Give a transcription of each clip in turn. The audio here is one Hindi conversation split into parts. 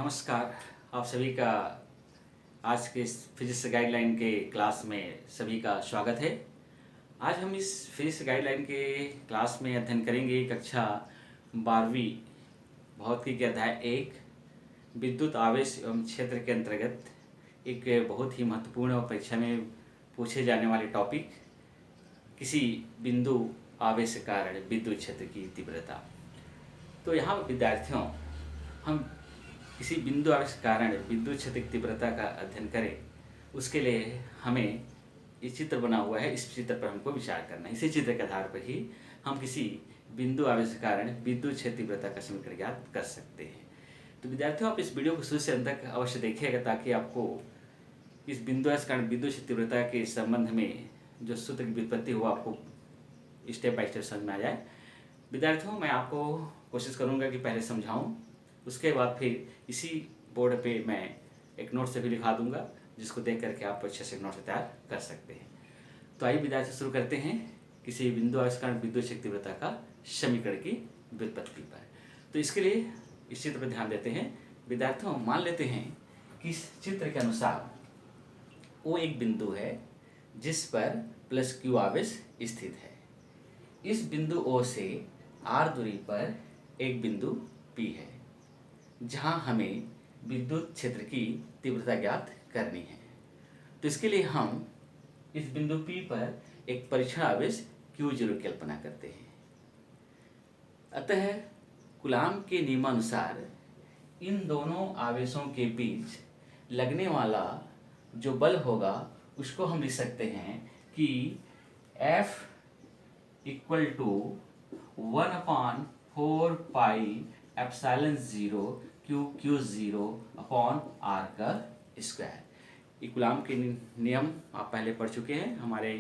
नमस्कार। आप सभी का आज के इस फिजिक्स गाइडलाइन के क्लास में सभी का स्वागत है। आज हम इस फिजिक्स गाइडलाइन के क्लास में अध्ययन करेंगे कक्षा 12वीं भौतिकी के अध्याय 1 विद्युत आवेश एवं क्षेत्र के अंतर्गत एक बहुत ही महत्वपूर्ण और परीक्षा में पूछे जाने वाले टॉपिक किसी बिंदु आवेश के कारण विद्युत क्षेत्र की तीव्रता। तो यहाँ विद्यार्थियों, हम किसी बिंदु आवेश के कारण विद्युत क्षेत्र की तीव्रता का अध्ययन करें, उसके लिए हमें इस चित्र बना हुआ है, इस चित्र पर हमको विचार करना है। इसी चित्र के आधार पर ही हम किसी बिंदु आवेश के कारण विद्युत क्षेत्र तीव्रता का समीकरण ज्ञात कर सकते हैं। तो विद्यार्थियों, आप इस वीडियो को शुरू से अंत तक अवश्य देखिएगा ताकि आपको इस बिंदु आवेश के कारण विद्युत क्षेत्र तीव्रता के संबंध में जो सूत्र की व्युत्पत्ति हो आपको स्टेप बाय स्टेप समझ में आ जाए। विद्यार्थियों, मैं आपको कोशिश करूंगा कि पहले समझाऊं, उसके बाद फिर इसी बोर्ड पे मैं एक नोट से भी लिखा दूंगा जिसको देख करके आप अच्छे से नोट तैयार कर सकते हैं। तो आइए विद्यार्थी शुरू करते हैं किसी बिंदु आवेश के कारण विद्युत क्षेत्र तीव्रता का समीकरण की व्युत्पत्ति पर। तो इसके लिए इस चित्र पर ध्यान देते हैं। विद्यार्थियों, मान लेते हैं कि इस चित्र के अनुसार वो एक बिंदु है जिस पर प्लस क्यू आवेश स्थित है। इस बिंदु O से r दूरी पर एक बिंदु P है जहां हमें विद्युत क्षेत्र की तीव्रता ज्ञात करनी है। तो इसके लिए हम इस बिंदु P पर एक परीक्षण आवेश Q0 की कल्पना करते हैं। अतः कूलाम के नियमानुसार इन दोनों आवेशों के बीच लगने वाला जो बल होगा उसको हम लिख सकते हैं कि F equal to 1/4 pi epsilon 0 Q0 upon R का स्क्वायर। कूलाम के नियम आप पहले पढ़ चुके हैं। हमारे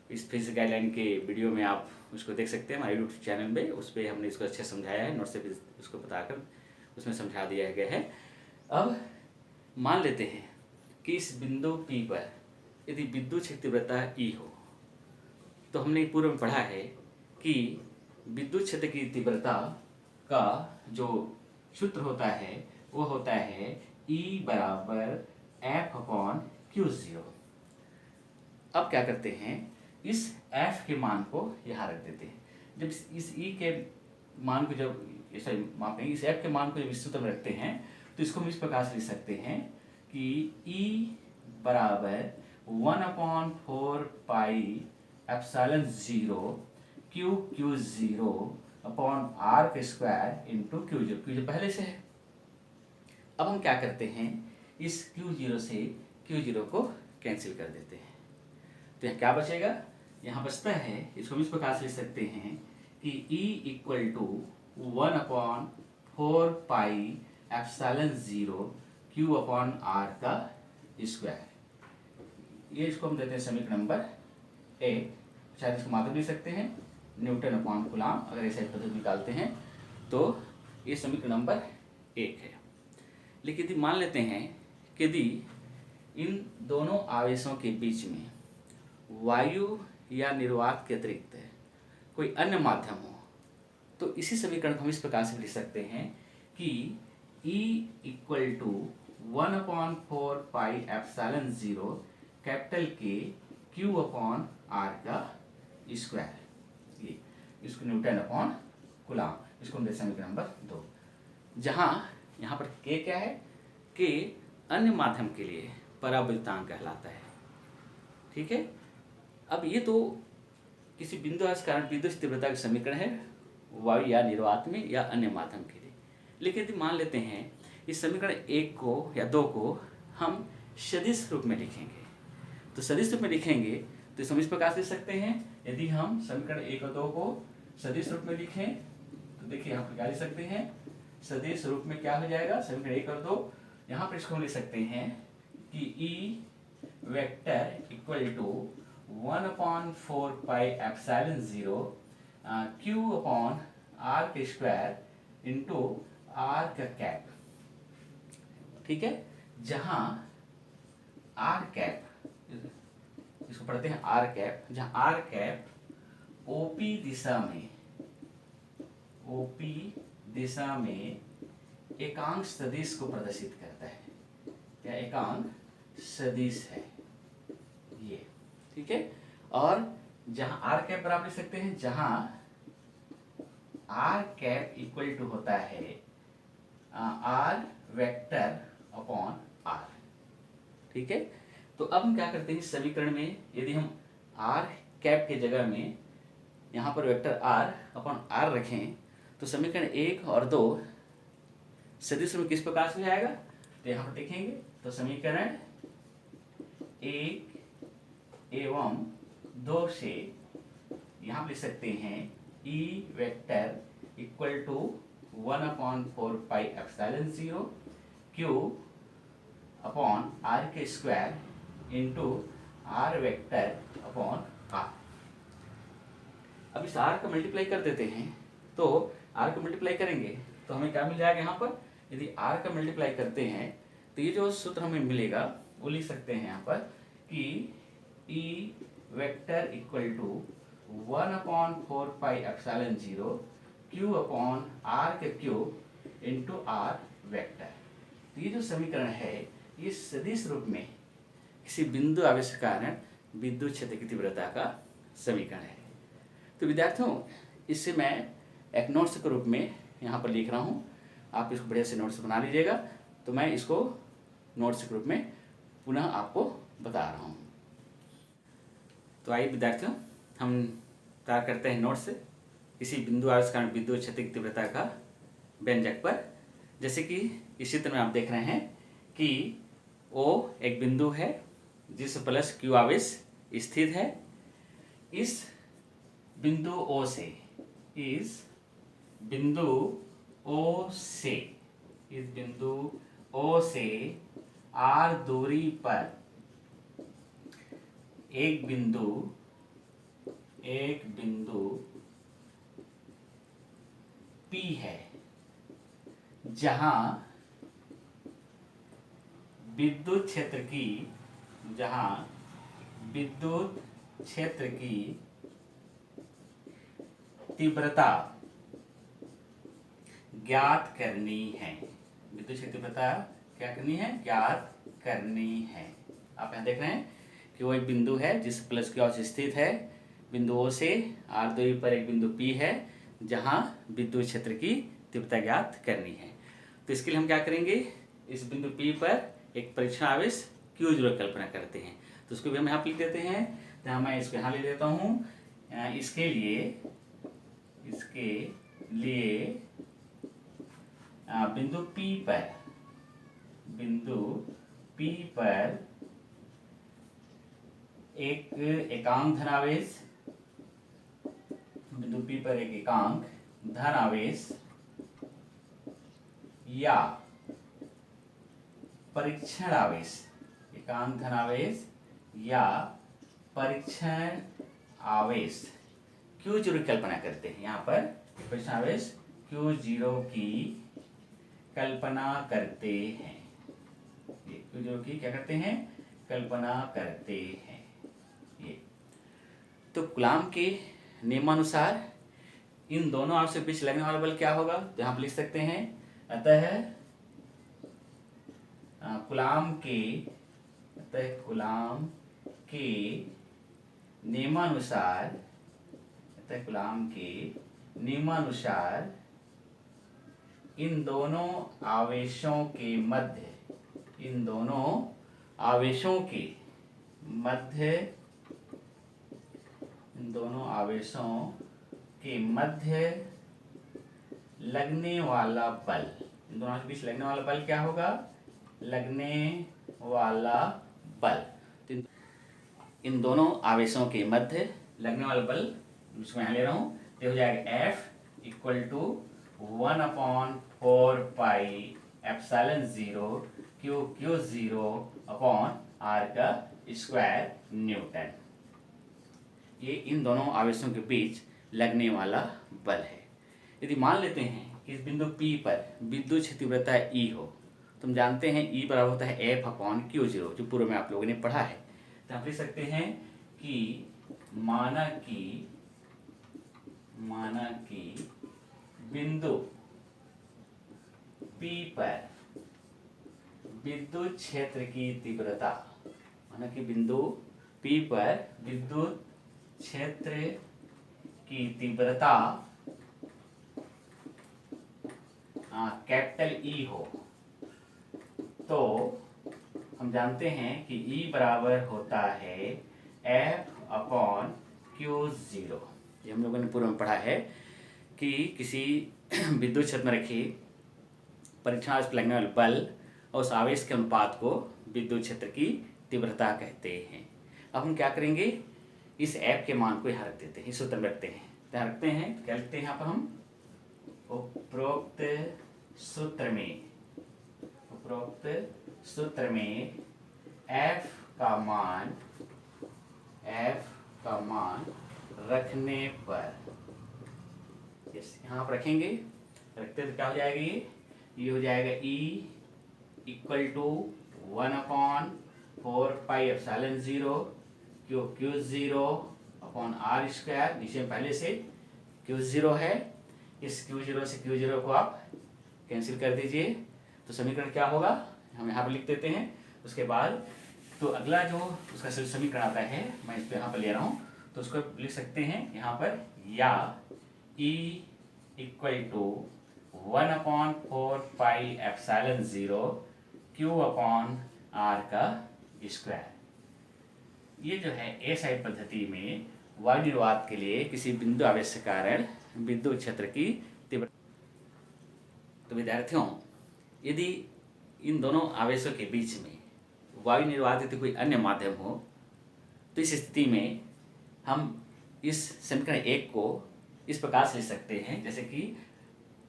इस फिजिक्स गाइडलाइन के वीडियो में आप उसको देख सकते हैं, हमारे यूट्यूब चैनल में। उस पर हमने इसको अच्छे समझाया है, नोट से भी उसको बताकर उसमें समझा दिया गया है। अब मान लेते हैं कि इस बिंदु P पर यदि विद्युत क्षेत्र तीव्रता E हो, तो हमने पूर्व में पढ़ा है कि विद्युत क्षेत्र की तीव्रता का जो सूत्र होता है वो होता है E बराबर F/Q0। अब क्या करते हैं, इस F के मान को यहाँ रख देते हैं। जब इस E के मान को इस F के मान को जब इस सूत्र में रखते हैं तो इसको हम इस प्रकार से लिख सकते हैं कि E बराबर 1/4 pi epsilon 0 Q0 upon R के स्क्वायर इंटू Q0 पहले से है। अब हम क्या करते हैं, इस Q0 से Q0 को कैंसिल कर देते हैं। तो यहाँ क्या बचेगा, यहाँ बचता है, इसको हम इस प्रकार से लिख सकते हैं कि E equal to 1/4 pi epsilon 0 Q upon R का स्क्वायर। ये इसको हम देते हैं समीकरण नंबर 1। शायद इसको मात्र लिख सकते हैं न्यूटन अपॉन कूलाम। अगर ऐसे पद्धति निकालते हैं तो ये समीकरण नंबर 1 है। लेकिन यदि मान लेते हैं कि यदि इन दोनों आवेशों के बीच में वायु या निर्वात के अतिरिक्त कोई अन्य माध्यम हो, तो इसी समीकरण को हम इस प्रकार से लिख सकते हैं कि E equal to 1/4 pi epsilon 0 capital K Q upon R का स्क्वायर। ये इसको न्यूटन अपॉन कूलाम, इसको हम समीकरण नंबर 2। जहां यहाँ पर K क्या है, K अन्य माध्यम के लिए परावृत्तांक कहलाता है। ठीक है। अब ये तो किसी बिंदु आवेश कारण विद्युत तीव्रता का समीकरण है वायु या निर्वात में या अन्य माध्यम के लिए। लेकिन यदि मान लेते हैं इस समीकरण 1 को या 2 को हम सदिश रूप में लिखेंगे, तो सदिश रूप में लिखेंगे तो हम इस प्रकार से लिख सकते हैं। यदि हम समीकरण 1 और 2 को सदिश रूप में लिखें तो देखिए यहाँ पर क्या लिख सकते हैं, सदिश रूप में क्या हो जाएगा, समीकरण 1 और 2 यहाँ पर इसको हम लिख सकते हैं कि E vector equal to 1/4 pi epsilon 0 Q upon R के स्क्वायर इंटू R का कैप। ठीक है, जहां R कैप, इसको पढ़ते हैं R कैप, जहां R कैप OP दिशा में एकांक सदिश को प्रदर्शित करता है, या एकांक सदिश है ये, ठीक है। और जहां आर कैप पर आप लिख सकते हैं, जहां आर कैप इक्वल टू होता है आर वेक्टर अपॉन आर, ठीक है। तो अब हम क्या करते हैं इस समीकरण में, यदि हम आर कैप के जगह में यहाँ पर वेक्टर आर अपॉन आर रखें तो समीकरण 1 और 2 सदिश में किस प्रकार से जाएगा, तो यहाँ पर देखेंगे तो समीकरण 1 एवं 2 से यहाँ लिख सकते हैं E vector equal to 1/4 epsilon 0 Q upon R के square into R vector upon R. अब इस आर का मल्टीप्लाई कर देते हैं, तो आर का मल्टीप्लाई करेंगे तो हमें क्या मिल जाएगा, यहाँ पर यदि आर का मल्टीप्लाई करते हैं तो ये जो सूत्र हमें मिलेगा वो लिख सकते हैं यहाँ पर कि E vector equal to 1/4 epsilon 0 Q upon R के क्यूब इंटू आर वेक्टर। तो ये जो समीकरण है ये सदिश रूप में किसी बिंदु आवेश के कारण विद्युत क्षेत्र की तीव्रता का समीकरण है। तो विद्यार्थियों इससे मैं एक नोट्स के रूप में यहाँ पर लिख रहा हूँ, आप इसको बढ़िया से नोट्स बना लीजिएगा। तो मैं इसको नोट्स के रूप में पुनः आपको बता रहा हूँ। तो आइए विद्यार्थियों हम तैयार करते हैं नोट्स किसी बिंदु आवेश के कारण विद्युत क्षेत्र की तीव्रता का व्यंजक पर। जैसे कि इस चित्र में आप देख रहे हैं कि O एक बिंदु है जिस प्लस Q आवेश स्थित है। इस बिंदु O से, इस बिंदु O से, इस बिंदु O से R दूरी पर एक बिंदु P है जहां विद्युत क्षेत्र की तीव्रता ज्ञात करनी है। विद्युत क्षेत्र तीव्रता क्या करनी है, ज्ञात करनी है। आप यहाँ देख रहे हैं कि वो एक बिंदु है जिस प्लस की ओर से स्थित है। बिंदु O से R दूरी पर एक बिंदु P है जहां विद्युत क्षेत्र की तीव्रता ज्ञात करनी है। तो इसके लिए हम क्या करेंगे, इस बिंदु P पर एक परीक्षण आवेश Q0 की कल्पना करते हैं। तो उसको भी हम यहाँ लिख देते हैं। तो मैं इसको यहाँ ले लेता हूँ। इसके लिए बिंदु P पर एक एकांक धनावेश, बिंदु P पर एक एकांक धनावेश या परीक्षण आवेश, एकांक धनावेश या परीक्षण आवेश Q0 की कल्पना करते हैं। यहाँ पर परीक्षण आवेश Q0 की कल्पना करते हैं। Q0 की क्या करते हैं, कल्पना करते हैं। ये तो कूलाम के नियमानुसार इन दोनों आवेश के बीच लगने वाला बल क्या होगा, तो यहाँ पर लिख सकते हैं। अतः कूलाम के नियमानुसार इन दोनों आवेशों के मध्य लगने वाला बल, इन दोनों के बीच लगने वाला बल क्या होगा, लगने वाला बल। इन दोनों आवेशों के मध्य लगने वाला बल जिसको यहाँ ले रहा हूँ, ये हो जाएगा F equal to 1/4 epsilon 0 Q0 upon R का स्क्वायर न्यूटन। ये इन दोनों आवेशों के बीच लगने वाला बल है। यदि मान लेते हैं कि इस बिंदु P पर विद्युत क्षेत्र तीव्रता E हो, तो हम जानते हैं E बराबर होता है F/Q0 जो पूर्व में आप लोगों ने पढ़ा है। तो आप लिख सकते हैं कि माना कि बिंदु P पर विद्युत क्षेत्र की तीव्रता, माना कि बिंदु P पर विद्युत क्षेत्र की तीव्रता कैपिटल E हो, तो हम जानते हैं कि E बराबर होता है F/Q0। ये हम लोगों ने पूर्व में पढ़ा है कि किसी विद्युत क्षेत्र में रखी परीक्षण पर लगने वाले बल और उस आवेश के अनुपात को विद्युत क्षेत्र की तीव्रता कहते हैं। अब हम क्या करेंगे, इस F के मान को यहाँ रख देते हैं, इस सूत्र में रखते हैं। क्या रखते हैं, क्या लिखते हैं यहाँ पर हम, उपरोक्त सूत्र में F का मान रखने पर, यहाँ पर रखेंगे, रखते तो क्या हो जाएगा, ये हो जाएगा E = 1/4πε0 Q0/r²। नीचे में पहले से Q0 है, इस Q0 से Q0 को आप कैंसिल कर दीजिए, तो समीकरण क्या होगा हम यहाँ पर लिख देते हैं। उसके बाद तो अगला जो उसका समीकरण आता है, मैं इस पे यहाँ पर ले रहा हूँ, तो उसको लिख सकते हैं यहाँ पर, या E = 1/4πε0 Q/r²। ये जो है SI पद्धति में वायु निर्वात के लिए किसी बिंदु आवेश के कारण विद्युत क्षेत्र की तीव्रता। तो विद्यार्थियों, यदि इन दोनों आवेशों के बीच में वायु निर्वात यदि कोई अन्य माध्यम हो, तो इस स्थिति में हम इस समीकरण 1 को इस प्रकार से लिख सकते हैं, जैसे कि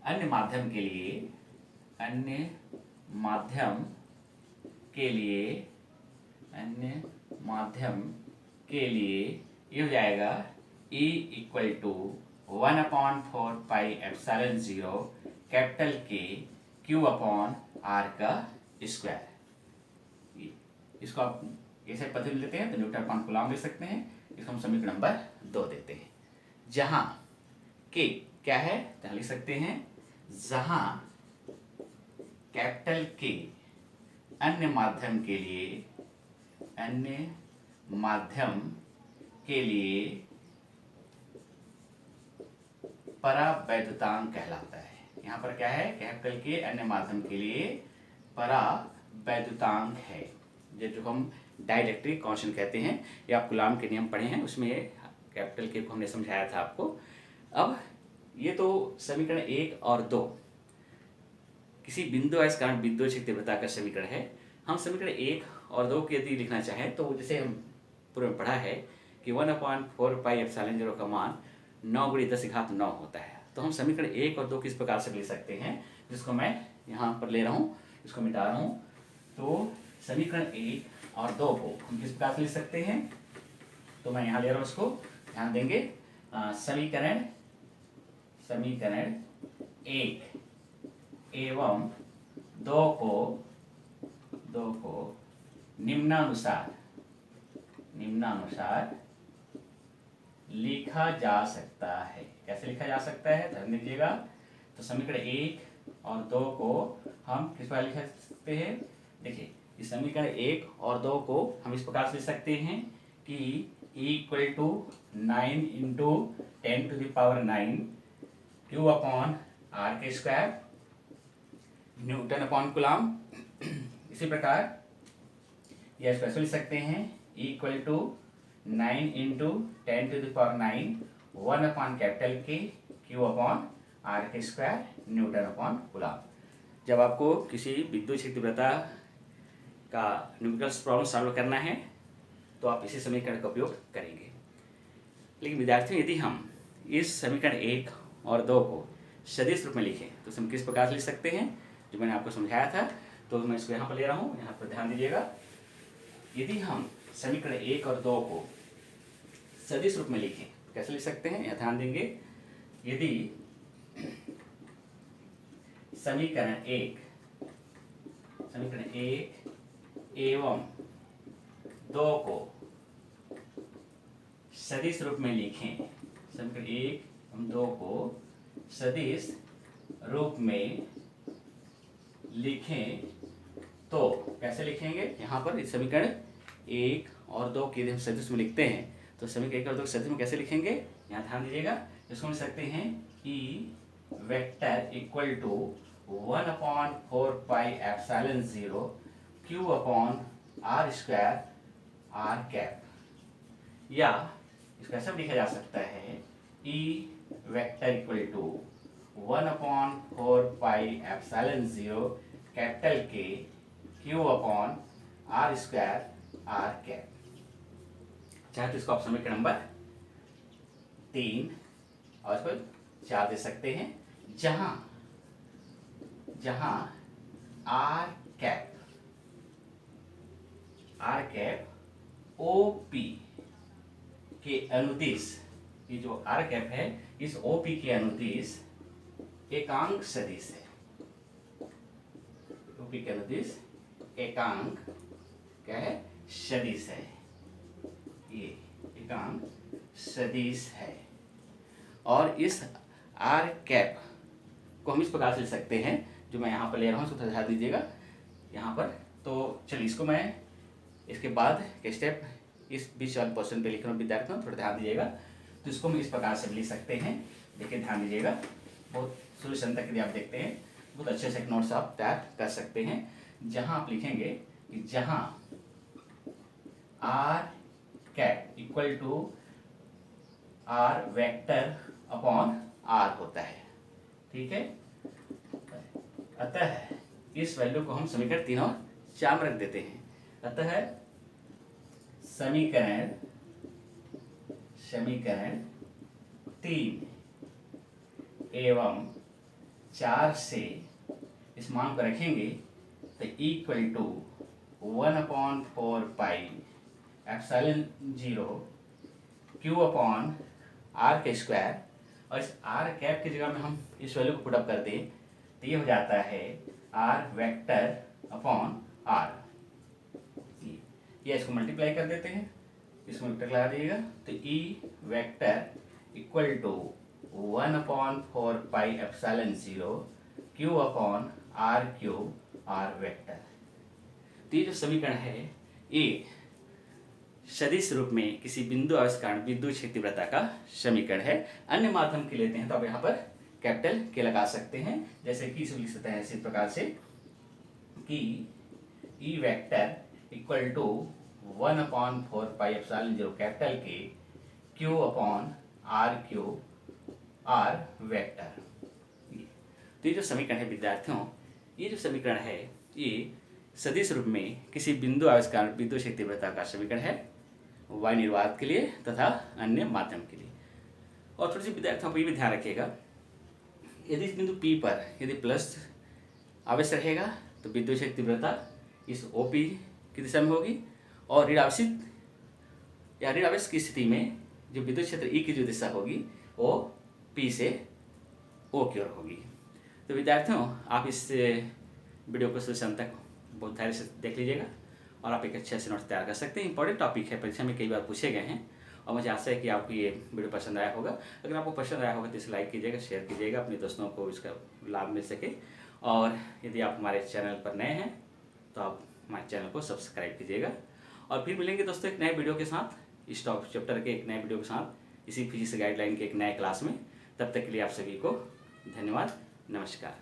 अन्य माध्यम के लिए ये हो जाएगा E = 1/4πε0 कैपिटल K Q/r²। इसको आप ऐसे पद्धति लेते हैं तो न्यूटन/कूलम्ब लिख सकते हैं। इसको हम समीकरण नंबर 2 देते हैं, जहां K क्या है, तो लिख सकते हैं, जहां कैपिटल K अन्य माध्यम के लिए परावैद्युतांक कहलाता है। यहाँ पर क्या है, कैपिटल K अन्य माध्यम के लिए परावैद्युतांक है, जो हम डाइलेक्ट्रिक कांस्टेंट कहते हैं। ये आप कूलम्ब के नियम पढ़े हैं, उसमें कैपिटल K को हमने समझाया था आपको। अब ये तो समीकरण 1 और 2 किसी बिंदु आवेश कारण विद्युत क्षेत्र तीव्रता का समीकरण है। हम समीकरण 1 और 2 के यदि लिखना चाहें तो जैसे हम पूर्व में पढ़ा है कि 1/4πε0 का मान 9×10⁹ होता है। तो हम समीकरण 1 और 2 किस प्रकार से लिख सकते हैं, जिसको मैं यहाँ पर ले रहा हूँ, इसको मिटा रहा हूँ। तो समीकरण 1 और 2 को हम किस प्रकार से लिख सकते हैं, तो मैं यहाँ ले रहा हूँ, उसको ध्यान देंगे। समीकरण 1 एवं 2 को निम्नानुसार लिखा जा सकता है। कैसे लिखा जा सकता है, ध्यान दीजिएगा। तो समीकरण 1 और 2 को हम किस प्रकार लिख सकते हैं, देखिए इस समीकरण 1 और 2 को हम इस प्रकार से लिख सकते हैं कि E = 9 × 10⁹ Q/r² न्यूटन/कूलम्ब। इसी प्रकार यह स्पेशल लिख सकते हैं, E = 9 × 10⁹ 1/K Q/r² न्यूटन/कूलम्ब। जब आपको किसी विद्युत क्षेत्र तीव्रता का न्यूमेरिकल प्रॉब्लम सॉल्व करना है तो आप इसी समीकरण का उपयोग करेंगे। लेकिन विद्यार्थियों, यदि हम इस समीकरण 1 और 2 को सदिश रूप में लिखें तो हम किस प्रकार से लिख सकते हैं, जो मैंने आपको समझाया था। तो मैं इसको यहाँ पर ले रहा हूँ, यहाँ पर ध्यान दीजिएगा। यदि हम समीकरण 1 और 2 को सदिश रूप में लिखें तो कैसे लिख सकते हैं, यहाँ ध्यान देंगे। यदि समीकरण 1 एवं 2 को सदिश रूप में लिखें, समीकरण 1 एवं 2 को सदिश रूप में लिखें तो कैसे लिखेंगे, यहाँ पर इस समीकरण 1 और 2 के हम सदिश में लिखते हैं, तो समीकरण 1 और 2 के सदिश में कैसे लिखेंगे, यहाँ ध्यान दीजिएगा। इसको हम लिख सकते हैं E vector equal to 1/4 pi epsilon 0 Q upon R square R cap, या इसको ऐसा लिखा जा सकता है E vector equal to 1/4 pi epsilon 0 capital K Q upon R square R cap. चाहे तो इसको आप समीकरण नंबर 3 और इसको 4 दे सकते हैं, जहां जहां आर कैप ओपी के अनुदिश, ये जो आर कैप है इस ओपी के अनुदिश एकांक सदिश है। ओपी के अनुदिश एकांक क्या है, सदिश है, ये एकांक सदिश है। और इस आर कैप को हम इस प्रकार से लिख सकते हैं, जो मैं यहाँ पर ले रहा हूँ उसको ध्यान दीजिएगा यहाँ पर। तो चलिए इसको मैं इसके बाद के स्टेप इस बीच वाले पोर्शन पे लिख रहा हूँ विद्यार्थियों, थोड़ा ध्यान दीजिएगा। तो इसको हम इस प्रकार से लिख सकते हैं, देखिए ध्यान दीजिएगा, बहुत सोल्यूशन तक यदि आप देखते हैं बहुत अच्छे से नोट्स आप तैयार कर सकते हैं। जहां आप लिखेंगे कि जहां R cap equal to R vector upon R होता है, ठीक है। अतः इस वैल्यू को हम समीकरण 3 और 4 में रख देते हैं। अतः समीकरण 3 एवं 4 से इस मान को रखेंगे तो equal to 1/4 pi epsilon 0 Q upon R के स्क्वायर, और इस आर कैप की जगह में हम इस वैल्यू को पुटअप कर दें तो ये हो जाता है आर वेक्टर अपॉन आर। ये इसको मल्टीप्लाई कर देते हैं, इसको मल्टीप्लाई लगा दीजिएगा तो E vector equal to 1/4 pi epsilon 0 Q upon R cube R vector. तो ये जो समीकरण है ये सदिश रूप में किसी बिंदु आवेश कारण विद्युत क्षेत्र तीव्रता का समीकरण है। अन्य माध्यम के लेते हैं तो आप यहाँ पर कैपिटल के लगा सकते हैं, जैसे कि इसको लिख सकते हैं इसी प्रकार से कि E vector equal to 1/4 pi epsilon 0 capital K Q upon R cube R vector. तो ये जो समीकरण है विद्यार्थियों, ये जो समीकरण है ये सदिश रूप में किसी बिंदु आवेश कारण विद्युत क्षेत्र तीव्रता का समीकरण है, वायु निर्वात के लिए तथा अन्य माध्यम के लिए। और थोड़ी सी विद्यार्थियों को ये भी ध्यान रखिएगा, यदि इस बिंदु P पर यदि प्लस आवेश रहेगा तो विद्युत क्षेत्र तीव्रता इस OP की दिशा में होगी, और ऋणावेशित या ऋण आवेश की स्थिति में जो विद्युत क्षेत्र E की जो दिशा होगी वो P से O की ओर होगी। तो विद्यार्थियों आप इस वीडियो को सोल्यूशन तक बहुत धैर्य से देख लीजिएगा और आप एक अच्छे से नोट्स तैयार कर सकते हैं। इंपॉर्टेंट टॉपिक है, परीक्षा में कई बार पूछे गए हैं और मुझे आशा है कि आपको ये वीडियो पसंद आया होगा। अगर आपको पसंद आया होगा तो इसे लाइक कीजिएगा, शेयर कीजिएगा, अपने दोस्तों को इसका लाभ मिल सके। और यदि आप हमारे चैनल पर नए हैं तो आप हमारे चैनल को सब्सक्राइब कीजिएगा। और फिर मिलेंगे दोस्तों एक नए वीडियो के साथ, इस चैप्टर के एक नए वीडियो के साथ, इसी फिजिक्स गाइडलाइन के एक नए क्लास में। तब तक के लिए आप सभी को धन्यवाद, नमस्कार।